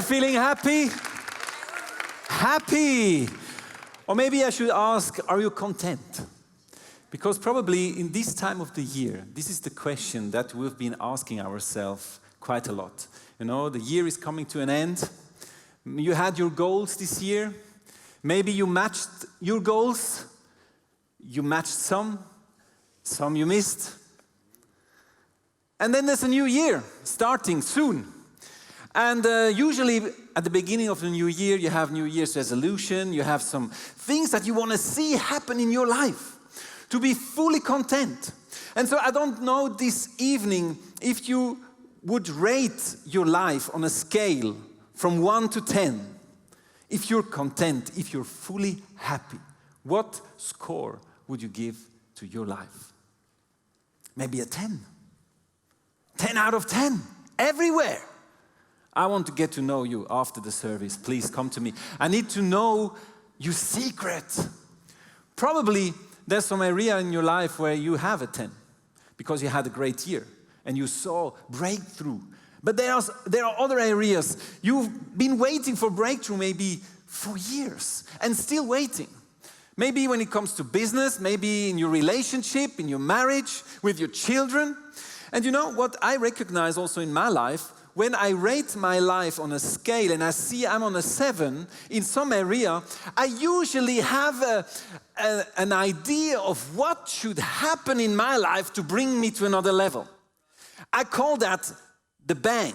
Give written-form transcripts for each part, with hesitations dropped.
feeling happy? Happy! Or maybe I should ask, are you content? Because probably in this time of the year, this is the question that we've been asking ourselves quite a lot. You know, the year is coming to an end. You had your goals this year. Maybe you matched your goals. You matched some you missed. And then there's a new year starting soon. And usually at the beginning of the new year, you have New Year's resolution, you have some things that you want to see happen in your life, to be fully content. And so I don't know this evening if you would rate your life on a scale from 1 to 10. If you're content, if you're fully happy, what score would you give to your life? Maybe a 10. 10 out of 10, everywhere. I want to get to know you after the service. Please come to me. I need to know your secret. Probably there's some area in your life where you have a 10 because you had a great year and you saw breakthrough. But there are other areas you've been waiting for breakthrough maybe for years and still waiting. Maybe when it comes to business, maybe in your relationship, in your marriage, with your children. And you know what I recognize also in my life, when I rate my life on a scale and I see I'm on a 7 in some area, I usually have an idea of what should happen in my life to bring me to another level. I call that the bang.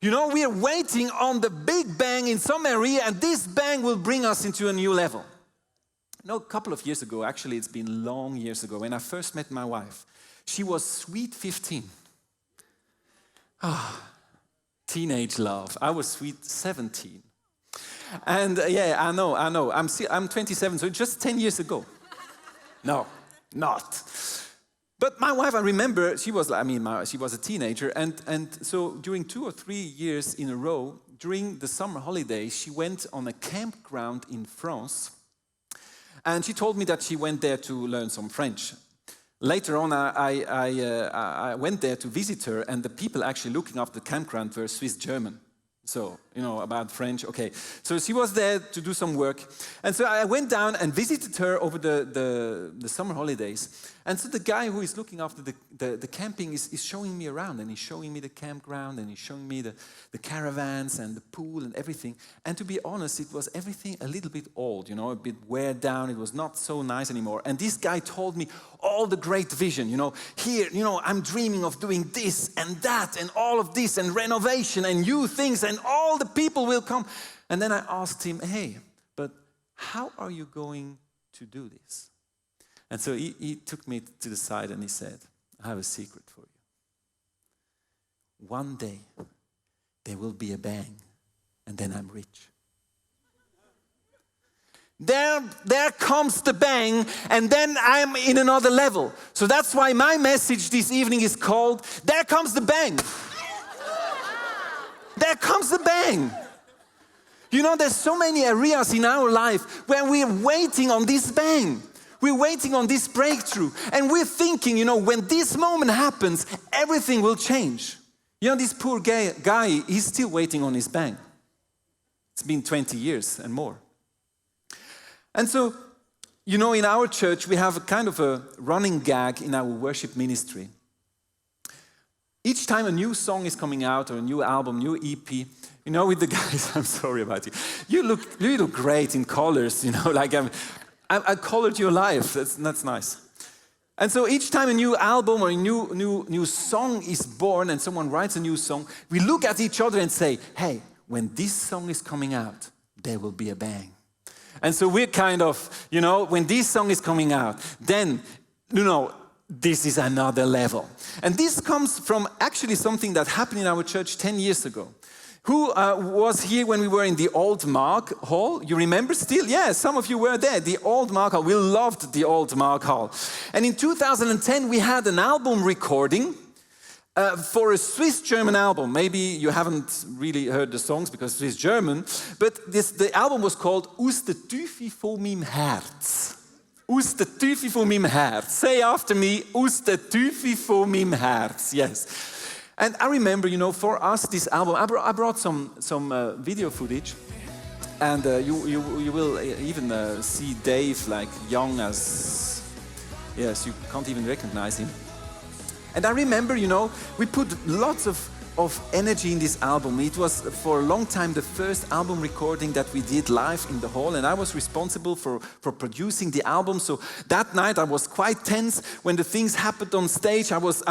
You know, we are waiting on the big bang in some area, and this bang will bring us into a new level. You know, a couple of years ago, actually it's been long years ago, when I first met my wife, she was sweet 15. Teenage love. I was sweet 17. And yeah, I know. I'm 27, so just 10 years ago. No, not. But my wife, I remember, she was a teenager, and so during 2 or 3 years in a row, during the summer holidays, she went on a campground in France, and she told me that she went there to learn some French. Later on, I went there to visit her, and the people actually looking after the campground were Swiss-German. So, you know, about French, okay. So she was there to do some work. And so I went down and visited her over the summer holidays. And so the guy who is looking after the camping is showing me around, and he's showing me the campground, and he's showing me the caravans and the pool and everything. And to be honest, it was everything a little bit old, you know, a bit wear down. It was not so nice anymore. And this guy told me all the great vision, you know, here, you know, I'm dreaming of doing this and that and all of this and renovation and new things, and all the people will come. And then I asked him, hey, but how are you going to do this? And so he took me to the side and he said, I have a secret for you. One day, there will be a bang, and then I'm rich. There comes the bang, and then I'm in another level. So that's why my message this evening is called, There Comes the Bang. There comes the bang. You know, there's so many areas in our life where we're waiting on this bang. We're waiting on this breakthrough. And we're thinking, you know, when this moment happens, everything will change. You know, this poor guy, he's still waiting on his bang. It's been 20 years and more. And so, you know, in our church, we have a kind of a running gag in our worship ministry. Each time a new song is coming out, or a new album, new EP, you know, with the guys, I'm sorry about you. You look great in colors, you know, like I colored your life. That's nice. And so each time a new album or a new song is born and someone writes a new song, we look at each other and say, hey, when this song is coming out, there will be a bang. And so we're kind of, you know, when this song is coming out, then, you know, this is another level. And this comes from actually something that happened in our church 10 years ago. Who was here when we were in the old Mark Hall? You remember still? Yeah, some of you were there. The old Mark Hall. We loved the old Mark Hall. And in 2010, we had an album recording for a Swiss-German album. Maybe you haven't really heard the songs because Swiss-German, but the album was called Aus der Tiefe von meinem Herz. Aus der Tiefe von meinem Herz. Say after me, Aus der Tiefe von meinem Herz. Yes. And I remember, for us, this album, I brought some video footage, and you will even see Dave like young as, yes, you can't even recognize him. And I remember, we put lots of energy in this album. It was for a long time the first album recording that we did live in the hall, and I was responsible for producing the album. So that night I was quite tense when the things happened on stage. I was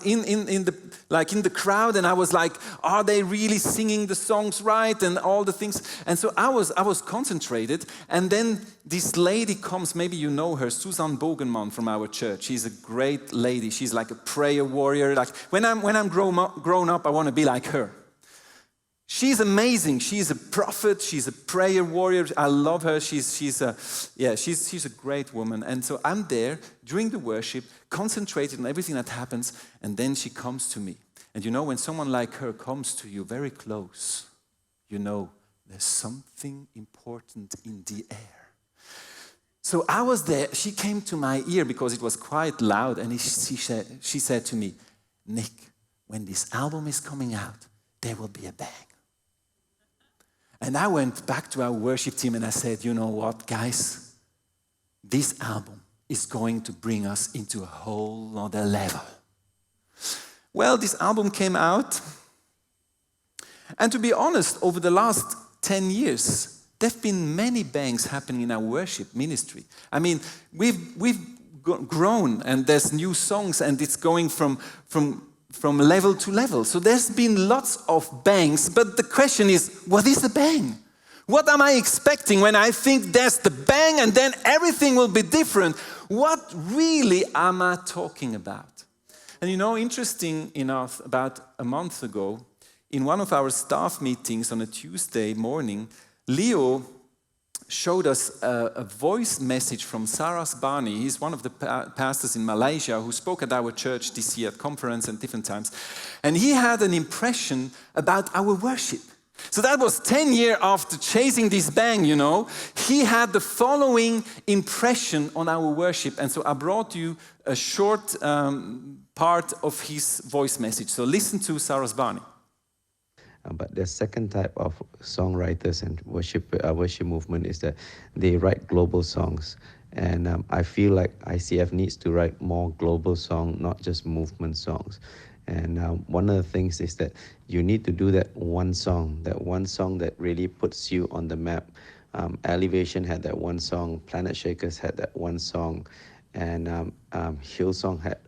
in the crowd, and I was like, are they really singing the songs right and all the things? And so I was concentrated, and then this lady comes, maybe you know her, Susan Bogenmann from our church. She's a great lady. She's like a prayer warrior. Like when I'm grown up, I want to be like her. She's amazing. She's a prophet. She's a prayer warrior. I love her. She's a great woman. And so I'm there during the worship, concentrated on everything that happens, and then she comes to me. And when someone like her comes to you very close, there's something important in the air. So I was there. She came to my ear because it was quite loud, and she said to me, Nick, when this album is coming out, there will be a bang. And I went back to our worship team and I said, you know what, guys? This album is going to bring us into a whole other level. Well, this album came out. And to be honest, over the last 10 years, there have been many bangs happening in our worship ministry. I mean, we've grown, and there's new songs, and it's going from level to level. So there's been lots of bangs, but the question is, what is a bang? What am I expecting when I think there's the bang and then everything will be different? What really am I talking about? And interesting enough, about a month ago, in one of our staff meetings on a Tuesday morning, Leo showed us a voice message from Saras Bani. He's one of the pastors in Malaysia who spoke at our church this year at conference and different times. And he had an impression about our worship. So that was 10 years after chasing this bang, He had the following impression on our worship. And so I brought you a short part of his voice message. So listen to Saras Bani. But the second type of songwriters and worship movement is that they write global songs. And I feel like ICF needs to write more global songs, not just movement songs. And one of the things is that you need to do that one song that really puts you on the map. Elevation had that one song, Planet Shakers had that one song, and Hillsong had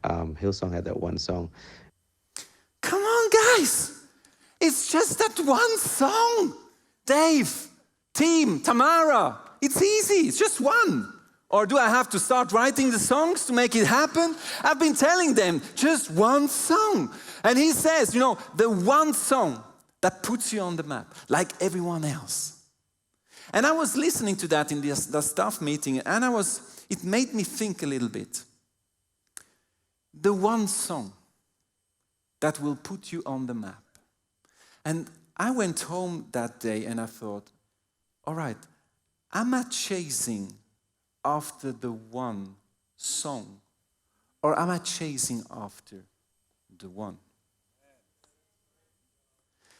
that one song. Come on, guys! It's just that one song. Dave, team, Tamara, it's easy, it's just one. Or do I have to start writing the songs to make it happen? I've been telling them, just one song. And he says, the one song that puts you on the map, like everyone else. And I was listening to that in the staff meeting, and it made me think a little bit. The one song that will put you on the map. And I went home that day and I thought, all right, am I chasing after the one song, or am I chasing after the one?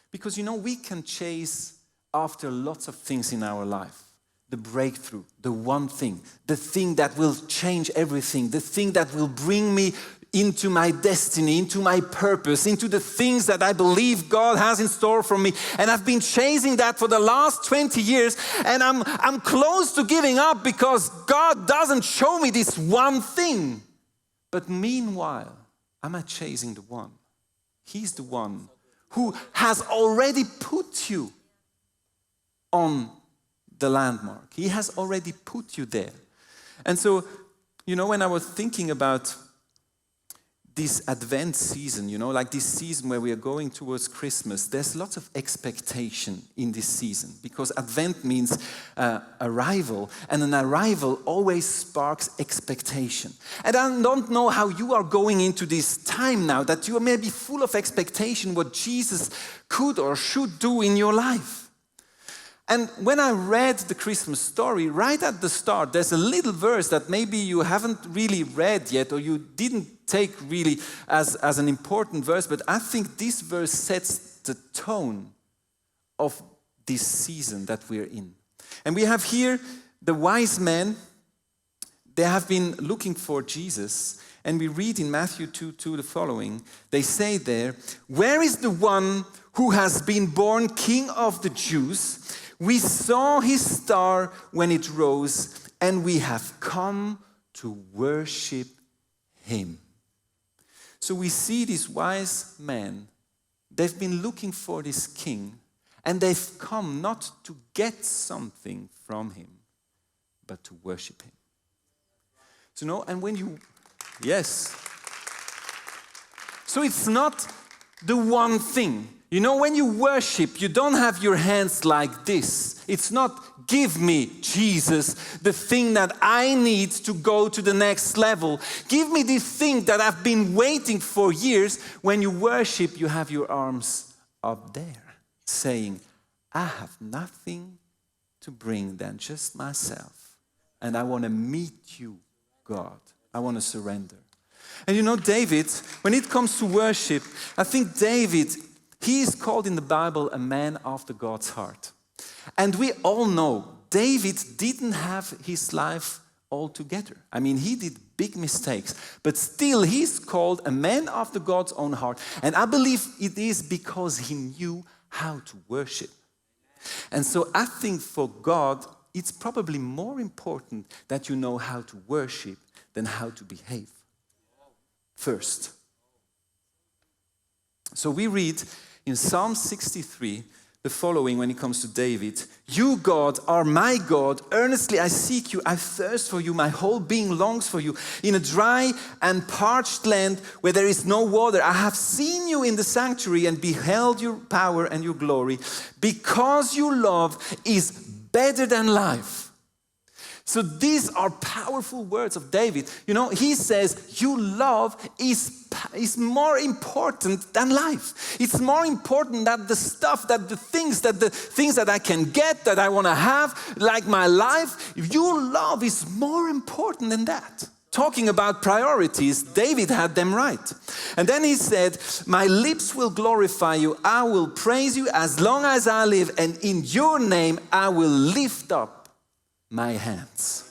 Because we can chase after lots of things in our life. The breakthrough, the one thing, the thing that will change everything, the thing that will bring me into my destiny, into my purpose, into the things that I believe God has in store for me. And I've been chasing that for the last 20 years, and I'm close to giving up because God doesn't show me this one thing. But meanwhile, am I chasing the one? He's the one who has already put you on the landmark. He has already put you there. And so, when I was thinking about this Advent season, like this season where we are going towards Christmas, there's lots of expectation in this season because Advent means arrival, and an arrival always sparks expectation. And I don't know how you are going into this time now that you are maybe full of expectation what Jesus could or should do in your life. And when I read the Christmas story, right at the start, there's a little verse that maybe you haven't really read yet, or you didn't take really as an important verse, but I think this verse sets the tone of this season that we're in. And we have here the wise men. They have been looking for Jesus, and we read in Matthew 2:2 the following. They say there, "Where is the one who has been born King of the Jews? We saw his star when it rose, and we have come to worship him." So we see these wise men. They've been looking for this king, and they've come not to get something from him, but to worship him. So, and when you, yes. So it's not the one thing. When you worship, you don't have your hands like this. It's not, "Give me, Jesus, the thing that I need to go to the next level. Give me this thing that I've been waiting for years." When you worship, you have your arms up there, saying, "I have nothing to bring than just myself. And I want to meet you, God. I want to surrender." And David, when it comes to worship, I think David, he is called in the Bible a man after God's heart. And we all know David didn't have his life all together. I mean, he did big mistakes, but still he's called a man after God's own heart. And I believe it is because he knew how to worship. And so I think for God, it's probably more important that you know how to worship than how to behave first. So we read in Psalm 63 the following when it comes to David. "You, God, are my God. Earnestly I seek you. I thirst for you. My whole being longs for you. In a dry and parched land where there is no water, I have seen you in the sanctuary and beheld your power and your glory. Because your love is better than life." So these are powerful words of David. He says, your love is more important than life. It's more important than the stuff, the things that I can get, that I want to have, like my life. Your love is more important than that. Talking about priorities, David had them right. And then he said, "My lips will glorify you. I will praise you as long as I live, and in your name I will lift up my hands."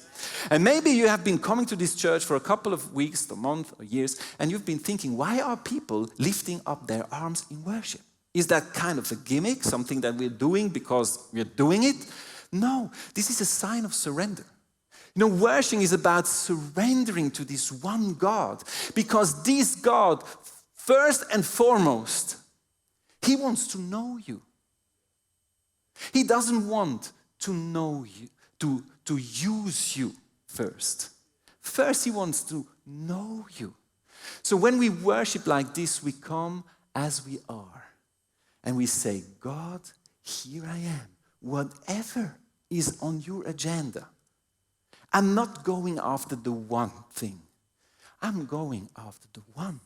And maybe you have been coming to this church for a couple of weeks, a month, or years, and you've been thinking, why are people lifting up their arms in worship? Is that kind of a gimmick, something that we're doing because we're doing it? No, this is a sign of surrender. Worshiping is about surrendering to this one God, because this God, first and foremost, he wants to know you. He doesn't want to know you, to use you first. First, he wants to know you. So when we worship like this, we come as we are. And we say, "God, here I am. Whatever is on your agenda. I'm not going after the one thing. I'm going after the one."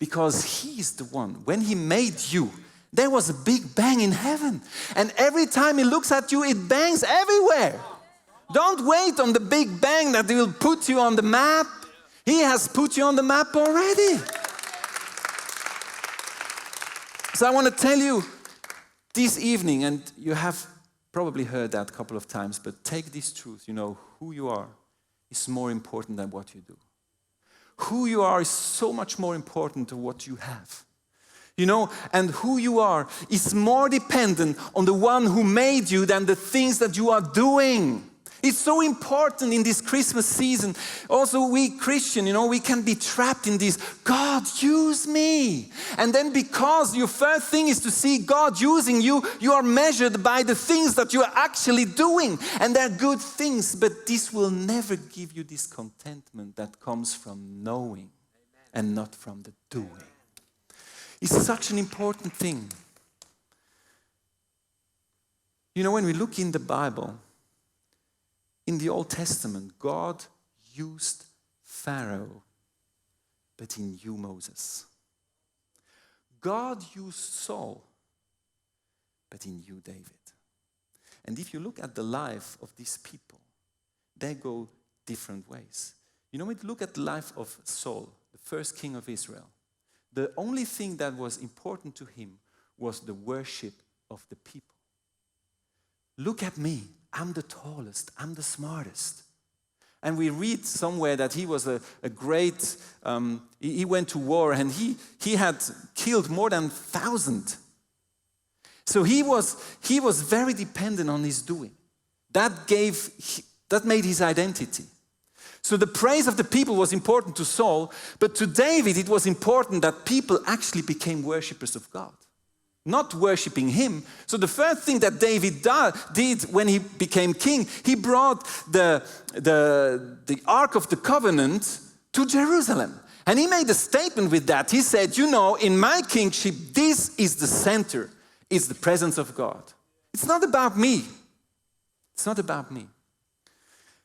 Because he is the one. When he made you, there was a big bang in heaven. And every time he looks at you, it bangs everywhere. Don't wait on the big bang that will put you on the map. He has put you on the map already. So I want to tell you this evening, and you have probably heard that a couple of times, but take this truth. Who you are is more important than what you do. Who you are is so much more important than what you have. And who you are is more dependent on the one who made you than the things that you are doing. It's so important in this Christmas season. Also, we Christian, we can be trapped in this, "God, use me." And then because your first thing is to see God using you, you are measured by the things that you are actually doing. And they're good things, but this will never give you this contentment that comes from knowing and not from the doing. It's such an important thing. When we look in the Bible, in the Old Testament, God used Pharaoh, but he knew Moses. God used Saul, but he knew David. And if you look at the life of these people, they go different ways. You know, when you look at the life of Saul, the first king of Israel, the only thing that was important to him was the worship of the people. Look at me, I'm the tallest, I'm the smartest. And we read somewhere that he was a great, he went to war and he had killed more than 1,000. So he was very dependent on his doing. That made his identity. So the praise of the people was important to Saul, but to David it was important that people actually became worshippers of God, not worshiping him. So the first thing that David did when he became king, he brought the Ark of the Covenant to Jerusalem. And he made a statement with that. He said, you know, in my kingship, this is the center. It's the presence of God. It's not about me. It's not about me.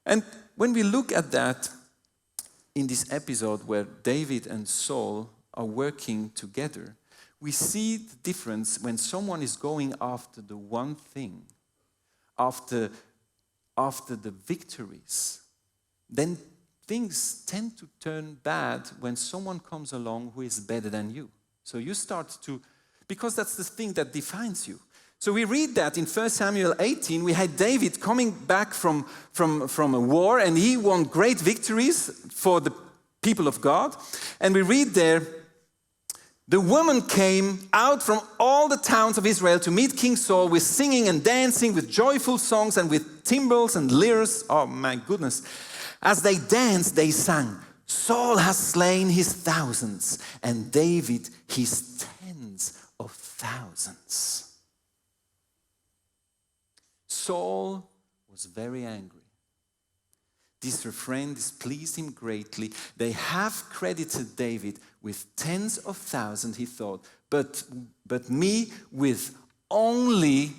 And when we look at that in this episode where David and Saul are working together, we see the difference when someone is going after the one thing, after the victories, then things tend to turn bad when someone comes along who is better than you. So you start to, because that's the thing that defines you. So we read that in 1 Samuel 18, we had David coming back from a war, and he won great victories for the people of God. And we read there, the woman came out from all the towns of Israel to meet King Saul with singing and dancing, with joyful songs and with timbrels and lyres. Oh my goodness. As they danced, they sang, Saul has slain his thousands and David his tens of thousands. Saul was very angry. This refrain displeased him greatly. They have credited David with tens of thousands, he thought, but me with only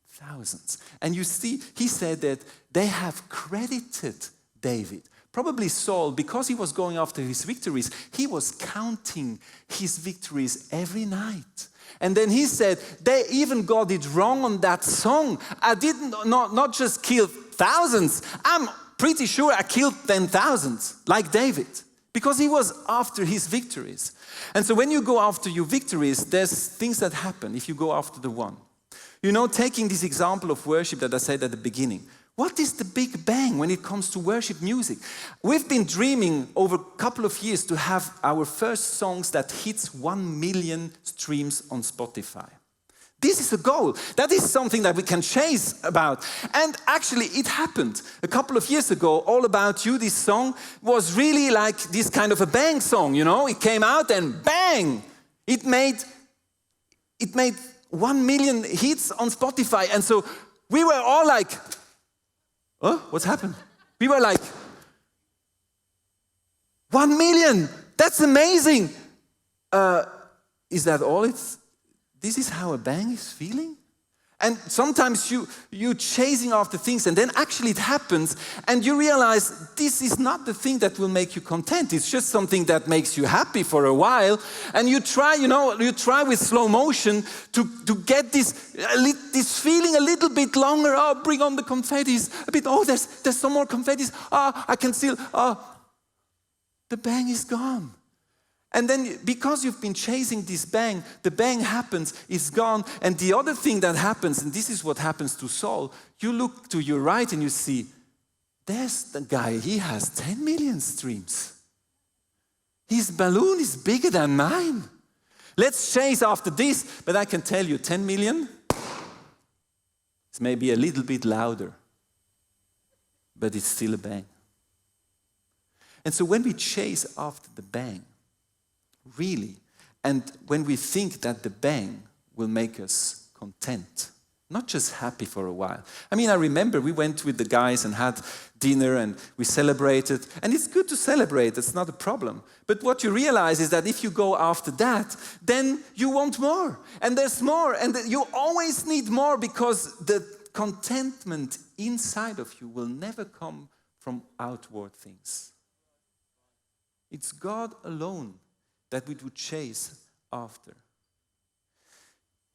thousands. And you see, he said that they have credited David. Probably Saul, because he was going after his victories, he was counting his victories every night. And then he said, they even got it wrong on that song. I didn't not just kill thousands. I'm pretty sure I killed 10,000, like David, because he was after his victories. And so when you go after your victories, there's things that happen if you go after the one. You know, taking this example of worship that I said at the beginning, what is the big bang when it comes to worship music? We've been dreaming over a couple of years to have our first songs that hits 1 million streams on Spotify. This is a goal. That is something that we can chase about. And actually it happened. A couple of years ago, All About You, this song, was really like this kind of a bang song, you know? It came out and bang! It made 1 million hits on Spotify. And so we were all like, oh, what's happened? We were like, 1 million, that's amazing. Is that all this is how a bang is feeling? And sometimes you're chasing after things and then actually it happens and you realize this is not the thing that will make you content. It's just something that makes you happy for a while. And you try with slow motion to get this feeling a little bit longer. Oh, bring on the confettis. A bit, oh, there's some more confettis. Oh, I can still, the bang is gone. And then because you've been chasing this bang, the bang happens, it's gone. And the other thing that happens, and this is what happens to Saul, you look to your right and you see, there's the guy, he has 10 million streams. His balloon is bigger than mine. Let's chase after this, but I can tell you 10 million, it's maybe a little bit louder, but it's still a bang. And so when we chase after the bang, really, and when we think that the bang will make us content, not just happy for a while. I mean, I remember we went with the guys and had dinner and we celebrated, and it's good to celebrate, it's not a problem. But what you realize is that if you go after that, then you want more, and there's more, and you always need more because the contentment inside of you will never come from outward things. It's God alone that we would chase after.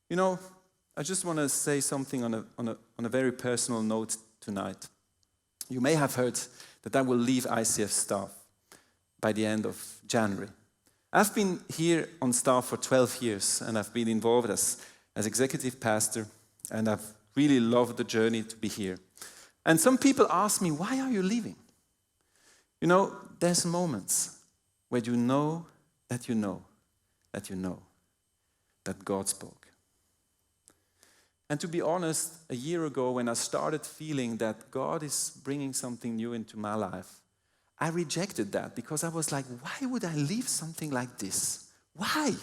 You know, I just want to say something on a very personal note tonight. You may have heard that I will leave ICF staff by the end of January. I've been here on staff for 12 years, and I've been involved as executive pastor, and I've really loved the journey to be here. And some people ask me, why are you leaving? You know, there's moments where you know that you know that you know that God spoke. And to be honest, a year ago when I started feeling that God is bringing something new into my life, I rejected that because I was like, why would I leave something like this? Why?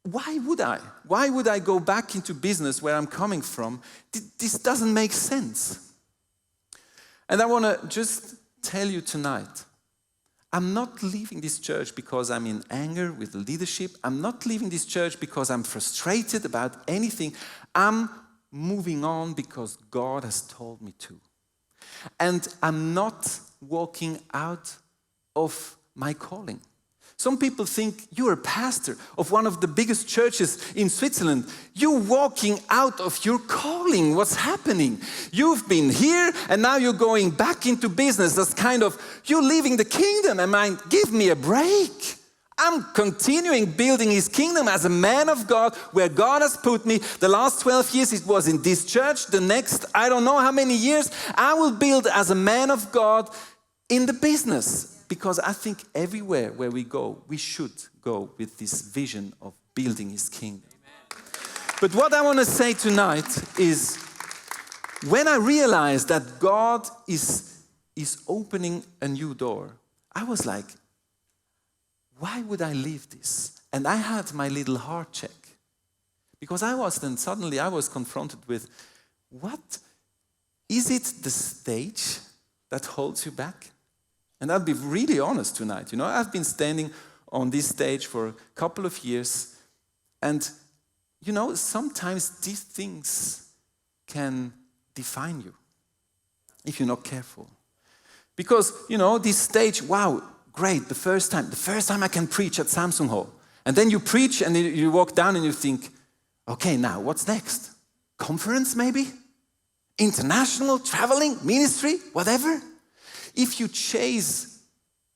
Why would I? Why would I go back into business where I'm coming from? This doesn't make sense. And I want to just tell you tonight, I'm not leaving this church because I'm in anger with the leadership. I'm not leaving this church because I'm frustrated about anything. I'm moving on because God has told me to. And I'm not walking out of my calling. Some people think you're a pastor of one of the biggest churches in Switzerland. You're walking out of your calling. What's happening? You've been here and now you're going back into business. That's kind of, you're leaving the kingdom. And man, give me a break. I'm continuing building His kingdom as a man of God where God has put me. The last 12 years it was in this church. The next, I don't know how many years, I will build as a man of God in the business. Because I think everywhere where we go, we should go with this vision of building His kingdom. Amen. But what I want to say tonight is, when I realized that God is opening a new door, I was like, why would I leave this? And I had my little heart check. Because suddenly I was confronted with, what? Is it the stage that holds you back? And I'll be really honest tonight. You know, I've been standing on this stage for a couple of years. And, you know, sometimes these things can define you if you're not careful. Because, you know, this stage, wow, great, the first time I can preach at Samsung Hall. And then you preach and you walk down and you think, okay, now what's next? Conference maybe? International, traveling, ministry, whatever? If you chase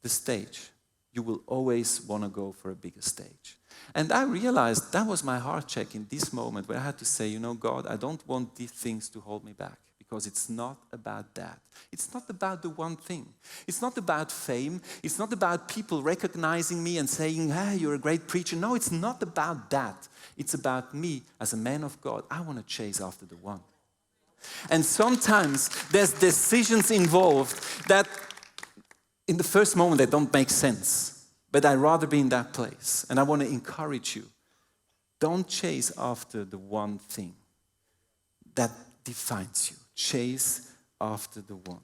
the stage, you will always want to go for a bigger stage. And I realized that was my heart check in this moment where I had to say, you know, God, I don't want these things to hold me back because it's not about that. It's not about the one thing. It's not about fame. It's not about people recognizing me and saying, hey, you're a great preacher. No, it's not about that. It's about me as a man of God. I want to chase after the one. And sometimes there's decisions involved that in the first moment they don't make sense. But I'd rather be in that place. And I want to encourage you. Don't chase after the one thing that defines you. Chase after the one.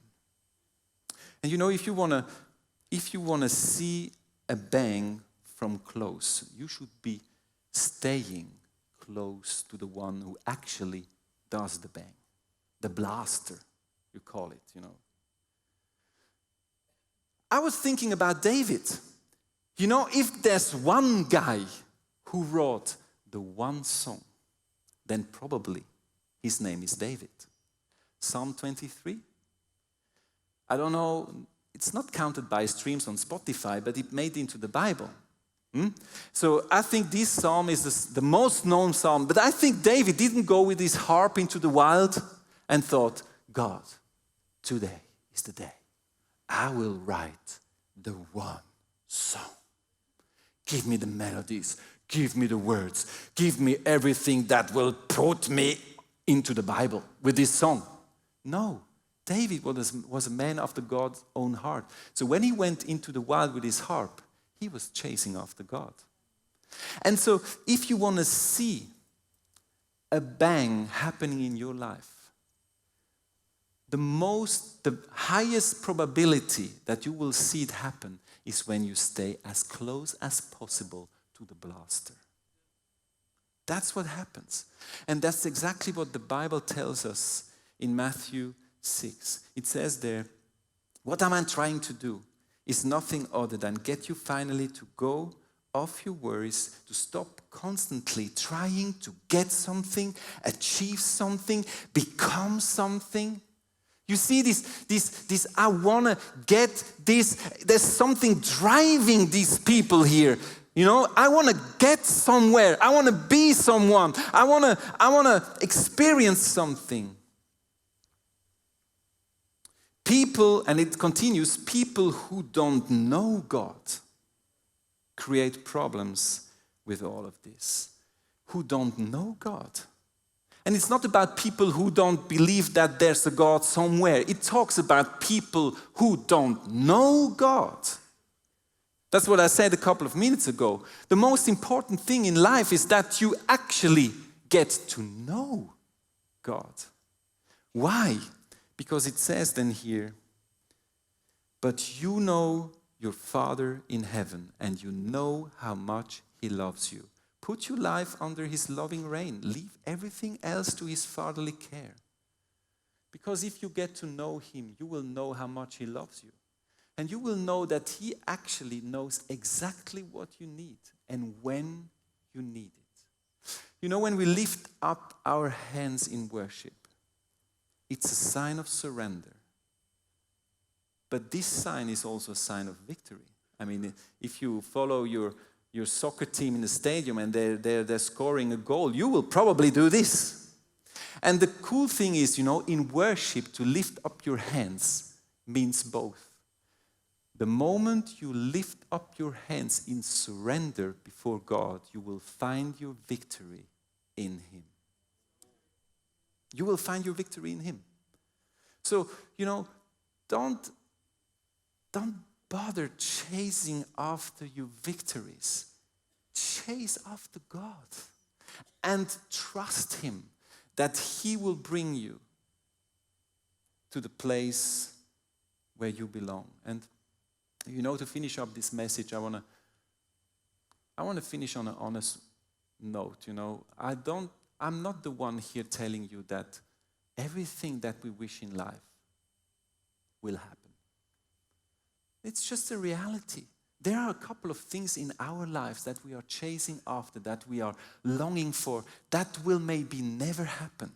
And you know, if you want to see a bang from close, you should be staying close to the one who actually does the bang. The blaster, you call it, you know. I was thinking about David. You know, if there's one guy who wrote the one song, then probably his name is David. Psalm 23. I don't know, it's not counted by streams on Spotify, but it made it into the Bible. So I think this psalm is the most known psalm, but I think David didn't go with his harp into the wild and thought, God, today is the day. I will write the one song. Give me the melodies. Give me the words. Give me everything that will put me into the Bible with this song. No, David was a man after God's own heart. So when he went into the wild with his harp, he was chasing after God. And so if you want to see a bang happening in your life, the highest probability that you will see it happen is when you stay as close as possible to the blaster. That's what happens. And that's exactly what the Bible tells us in Matthew 6. It says there, what am I trying to do is nothing other than get you finally to go off your worries, to stop constantly trying to get something, achieve something, become something. You see this, I want to get this. There's something driving these people here. You know, I want to get somewhere. I want to be someone. I want to experience something. People, and it continues, people who don't know God create problems with all of this. Who don't know God. And it's not about people who don't believe that there's a God somewhere. It talks about people who don't know God. That's what I said a couple of minutes ago. The most important thing in life is that you actually get to know God. Why? Because it says then here, but you know your Father in heaven, and you know how much He loves you. Put your life under His loving reign. Leave everything else to His fatherly care. Because if you get to know Him, you will know how much He loves you. And you will know that He actually knows exactly what you need and when you need it. You know, when we lift up our hands in worship, it's a sign of surrender. But this sign is also a sign of victory. I mean, if you follow your soccer team in the stadium and they're scoring a goal, you will probably do this. And the cool thing is, you know, in worship, to lift up your hands means both. The moment you lift up your hands in surrender before God, you will find your victory in Him. You will find your victory in Him. So, you know, don't bother chasing after your victories. Chase after God and trust Him that He will bring you to the place where you belong. And you know, to finish up this message, I want to finish on an honest note. You know, I'm not the one here telling you that everything that we wish in life will happen. It's just a reality. There are a couple of things in our lives that we are chasing after, that we are longing for, that will maybe never happen.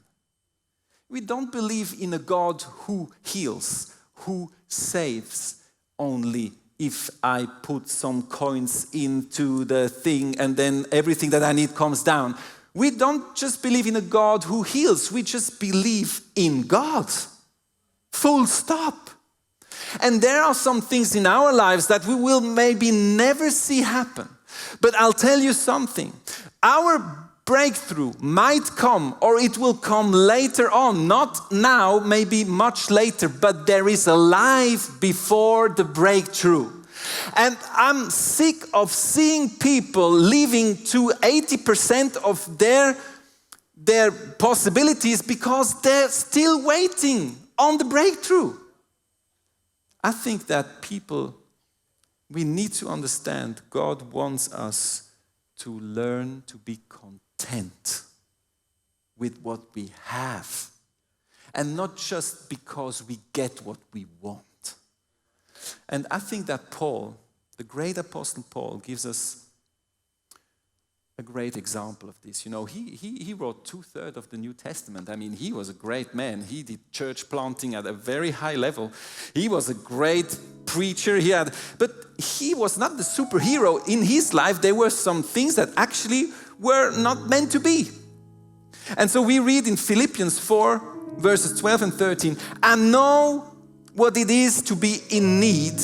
We don't believe in a God who heals, who saves only if I put some coins into the thing and then everything that I need comes down. We don't just believe in a God who heals, we just believe in God. Full stop. And there are some things in our lives that we will maybe never see happen. But I'll tell you something. Our breakthrough might come, or it will come later on. Not now, maybe much later. But there is a life before the breakthrough. And I'm sick of seeing people living to 80% of their possibilities because they're still waiting on the breakthrough. I think that people, we need to understand God wants us to learn to be content with what we have. And not just because we get what we want. And I think that Paul, the great apostle Paul, gives us a great example of this. You know, he wrote 2/3 of the New Testament. I mean, he was a great man. He did church planting at a very high level. He was a great preacher. But he was not the superhero. In his life, there were some things that actually were not meant to be. And so we read in Philippians 4, verses 12 and 13, I know what it is to be in need,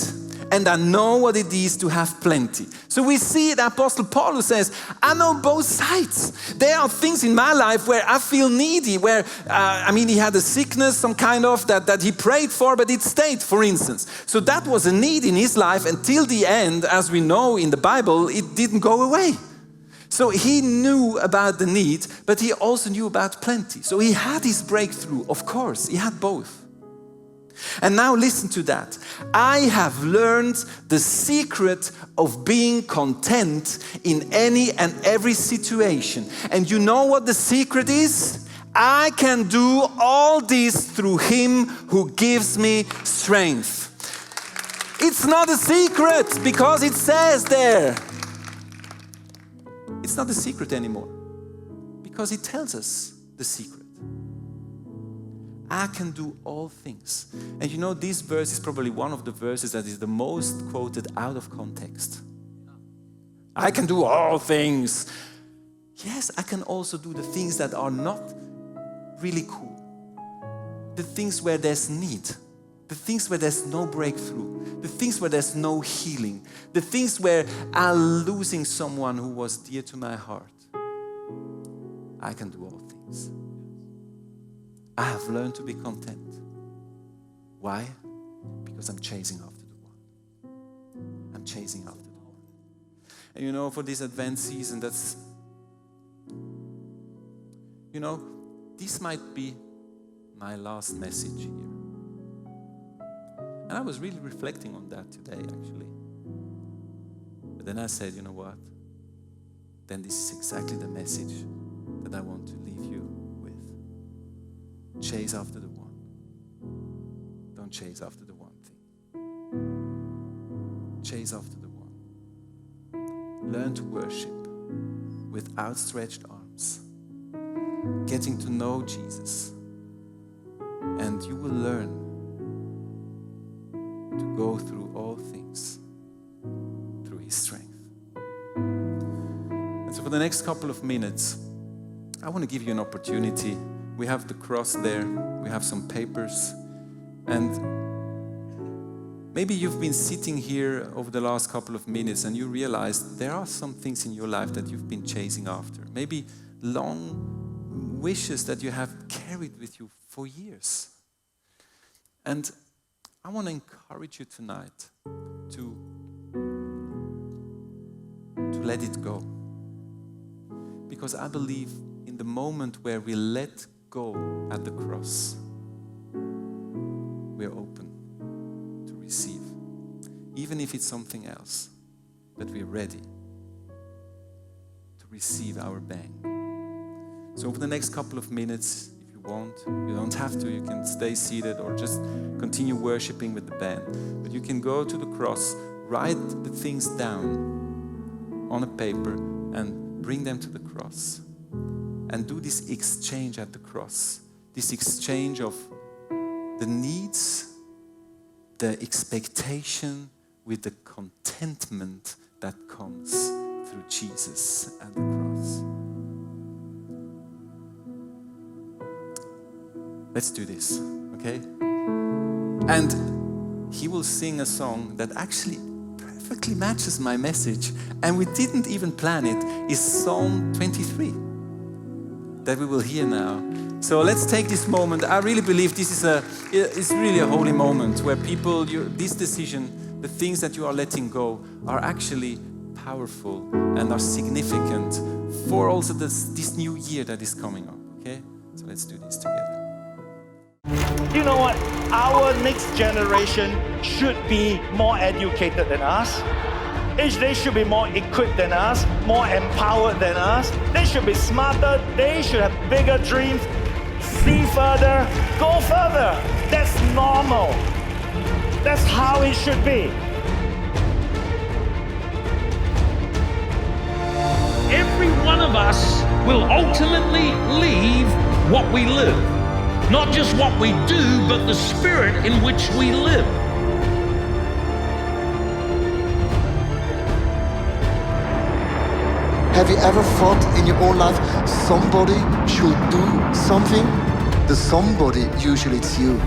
and I know what it is to have plenty. So we see the Apostle Paul who says, I know both sides. There are things in my life where I feel needy, where, he had a sickness, some kind of, that he prayed for, but it stayed, for instance. So that was a need in his life until the end, as we know in the Bible, it didn't go away. So he knew about the need, but he also knew about plenty. So he had his breakthrough, of course, he had both. And now listen to that. I have learned the secret of being content in any and every situation. And you know what the secret is? I can do all this through Him who gives me strength. It's not a secret because it says there. It's not a secret anymore because He tells us the secret. I can do all things. And you know, this verse is probably one of the verses that is the most quoted out of context. I can do all things. Yes, I can also do the things that are not really cool. The things where there's need. The things where there's no breakthrough. The things where there's no healing. The things where I'm losing someone who was dear to my heart. I can do all things. I have learned to be content. Why? Because I'm chasing after the one. I'm chasing after the one. And you know, for this Advent season, that's, you know, this might be my last message here. And I was really reflecting on that today, actually. But then I said, you know what? Then this is exactly the message that I want to leave you with. Chase after the one. Don't chase after the one thing. Chase after the one. Learn to worship with outstretched arms. Getting to know Jesus. And you will learn to go through all things through His strength. And so for the next couple of minutes, I want to give you an opportunity. We have the cross there. We have some papers. And maybe you've been sitting here over the last couple of minutes and you realize there are some things in your life that you've been chasing after. Maybe long wishes that you have carried with you for years. And I want to encourage you tonight to let it go. Because I believe in the moment where we let go at the cross, we're open to receive. Even if it's something else, that we're ready to receive our bang. So for the next couple of minutes, if you want, you don't have to, you can stay seated or just continue worshiping with the band. But you can go to the cross, write the things down on a paper and bring them to the cross. And do this exchange at the cross. This exchange of the needs, the expectation with the contentment that comes through Jesus at the cross. Let's do this, okay? And he will sing a song that actually perfectly matches my message, and we didn't even plan it. It's Psalm 23 that we will hear now. So let's take this moment. I really believe this is it's really a holy moment where people, this decision, the things that you are letting go are actually powerful and are significant for also this new year that is coming up, okay? So let's do this together. You know what? Our next generation should be more educated than us. They should be more equipped than us, more empowered than us. They should be smarter. They should have bigger dreams. See further, go further. That's normal. That's how it should be. Every one of us will ultimately leave what we live. Not just what we do, but the spirit in which we live. Have you ever thought in your own life somebody should do something? The somebody, usually it's you.